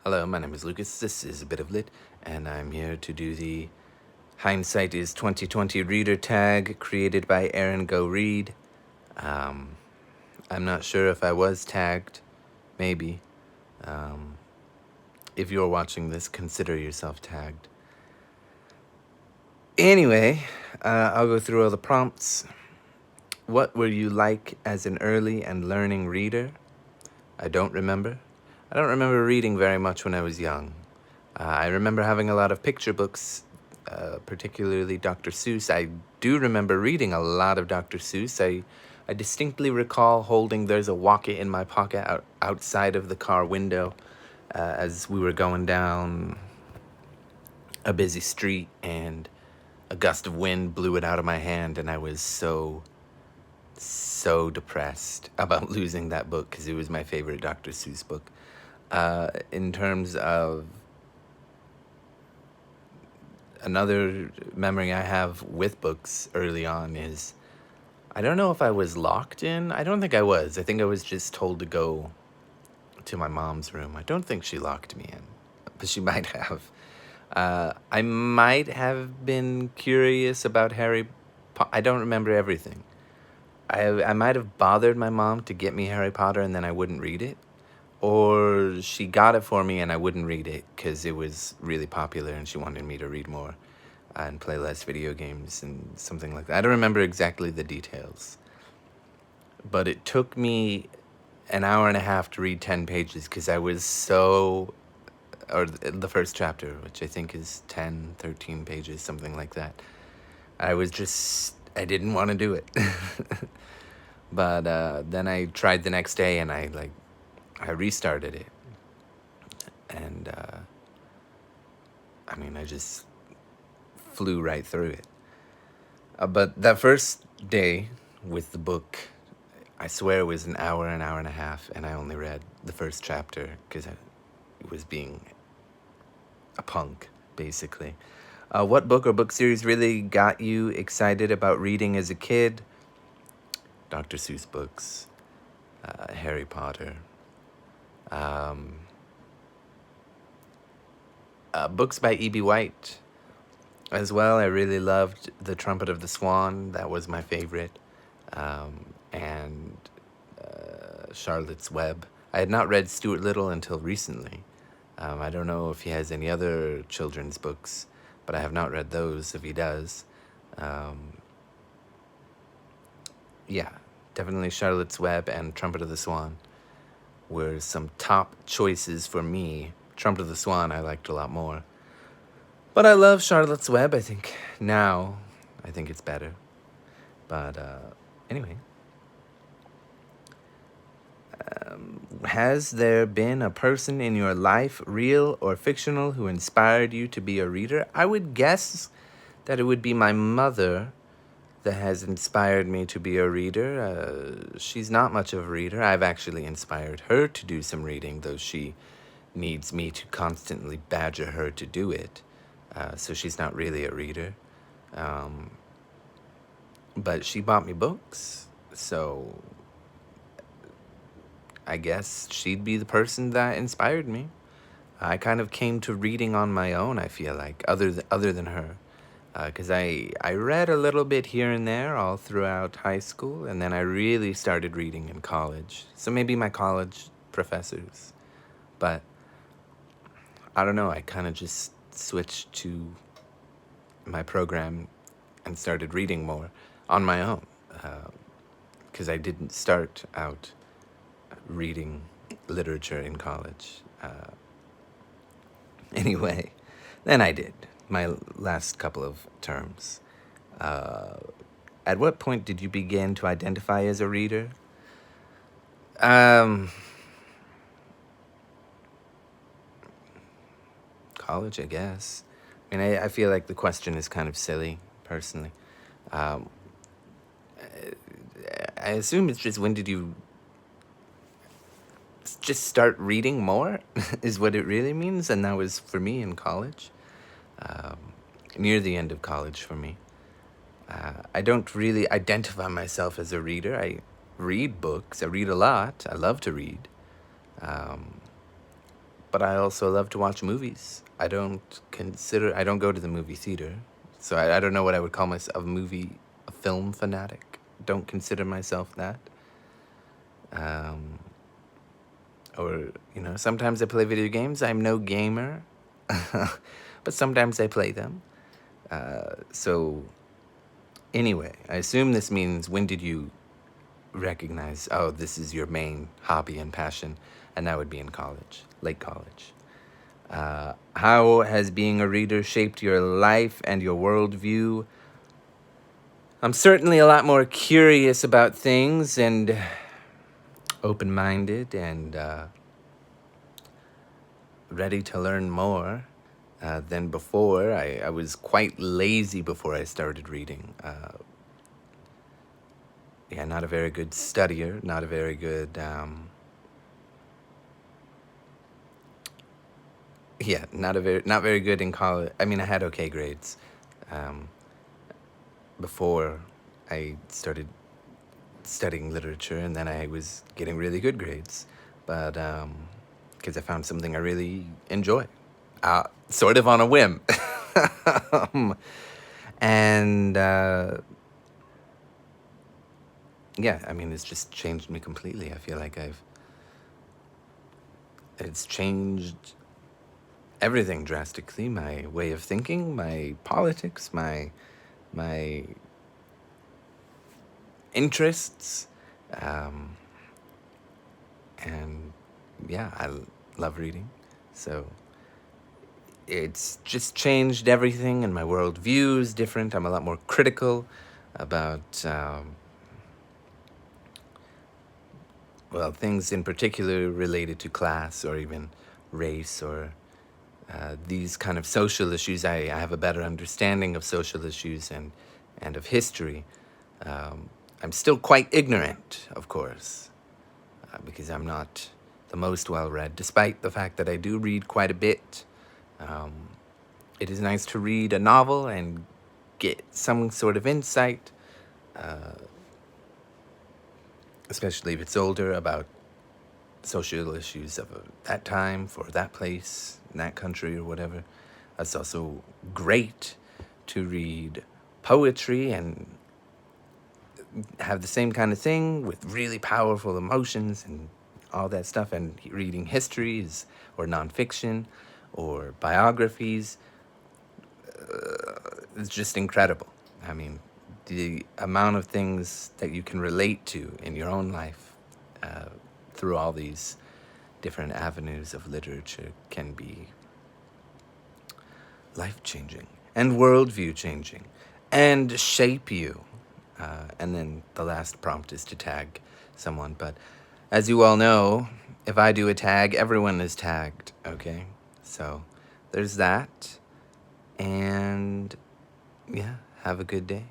Hello, my name is Lucas. This is a bit of lit, and I'm here to do the Hindsight is 2020 reader tag created by Aaron Go Reed. Um, I'm not sure if I was tagged. Maybe. Um, if you're watching this, consider yourself tagged. Anyway, I'll go through all the prompts. What were you like as an early and learning reader? I don't remember. I don't remember reading very much when I was young. I remember having a lot of picture books, particularly Dr. Seuss. I do remember reading a lot of Dr. Seuss. I distinctly recall holding There's a Wocket in my pocket outside of the car window as we were going down a busy street, and a gust of wind blew it out of my hand, and I was so depressed about losing that book because it was my favorite Dr. Seuss book. In terms of another memory I have with books early on is I don't know if I was locked in. I don't think I was. I think I was just told to go to my mom's room. I don't think she locked me in, but she might have. I might have been curious about Harry Potter. I don't remember everything. I might have bothered my mom to get me Harry Potter and then I wouldn't read it. Or she got it for me and I wouldn't read it because it was really popular and she wanted me to read more and play less video games and something like that. I don't remember exactly the details. But it took me an hour and a half to read 10 pages because I was or the first chapter, which I think is 10, 13 pages, something like that. I didn't want to do it. But then I tried the next day and I restarted it. And I just flew right through it. But that first day with the book, I swear it was an hour and a half, and I only read the first chapter because I was being a punk, basically. What book or book series really got you excited about reading as a kid? Dr. Seuss books, Harry Potter. Books by E.B. White as well. I really loved The Trumpet of the Swan. That was my favorite. And Charlotte's Web. I had not read Stuart Little until recently. I don't know if he has any other children's books, but I have not read those if he does. Yeah, definitely Charlotte's Web and Trumpet of the Swan were some top choices for me. Trumpet of the Swan I liked a lot more. But I love Charlotte's Web. I think it's better. But anyway. Has there been a person in your life, real or fictional, who inspired you to be a reader? I would guess that it would be my mother that has inspired me to be a reader. She's not much of a reader. I've actually inspired her to do some reading, though she needs me to constantly badger her to do it. So she's not really a reader. But she bought me books, so I guess she'd be the person that inspired me. I kind of came to reading on my own, I feel like, other than her. Because I read a little bit here and there all throughout high school, and then I really started reading in college. So maybe my college professors. But I don't know, I kind of just switched to my program and started reading more on my own. Because I didn't start out reading literature in college. Anyway, then I did my last couple of terms. At what point did you begin to identify as a reader? College, I guess. I feel like the question is kind of silly, personally. I assume it's just when did you just start reading more is what it really means, and that was for me in college, near the end of college for me. I don't really identify myself as a reader. I read books. I read a lot. I love to read. but I also love to watch movies. I don't go to the movie theater, so I don't know what I would call myself, a film fanatic. Don't consider myself that. Um, or, sometimes I play video games. I'm no gamer, but sometimes I play them. So, anyway, I assume this means when did you recognize, oh, this is your main hobby and passion? And that would be in college, late college. How has being a reader shaped your life and your worldview? I'm certainly a lot more curious about things and open-minded and ready to learn more than before. I was quite lazy before I started reading. Yeah, not a very good studier, not a very good... yeah, not very good in college. I mean, I had okay grades before I started studying literature, and then I was getting really good grades, but because I found something I really enjoy, sort of on a whim. And yeah, I mean, it's just changed me completely. I feel like it's changed everything drastically. My way of thinking, my politics, my interests, and yeah, love reading. So it's just changed everything, and my worldview is different. I'm a lot more critical about, well, things in particular related to class or even race or these kind of social issues. I have a better understanding of social issues and of history. I'm still quite ignorant, of course, because I'm not the most well-read, despite the fact that I do read quite a bit. It is nice to read a novel and get some sort of insight, especially if it's older, about social issues of that time, for that place, in that country, or whatever. It's also great to read poetry and have the same kind of thing with really powerful emotions and all that stuff, and reading histories or nonfiction or biographies. It's just incredible. I mean, the amount of things that you can relate to in your own life through all these different avenues of literature can be life-changing and worldview changing and shape you. And then the last prompt is to tag someone. But as you all know, if I do a tag, everyone is tagged, okay? So there's that. And yeah, have a good day.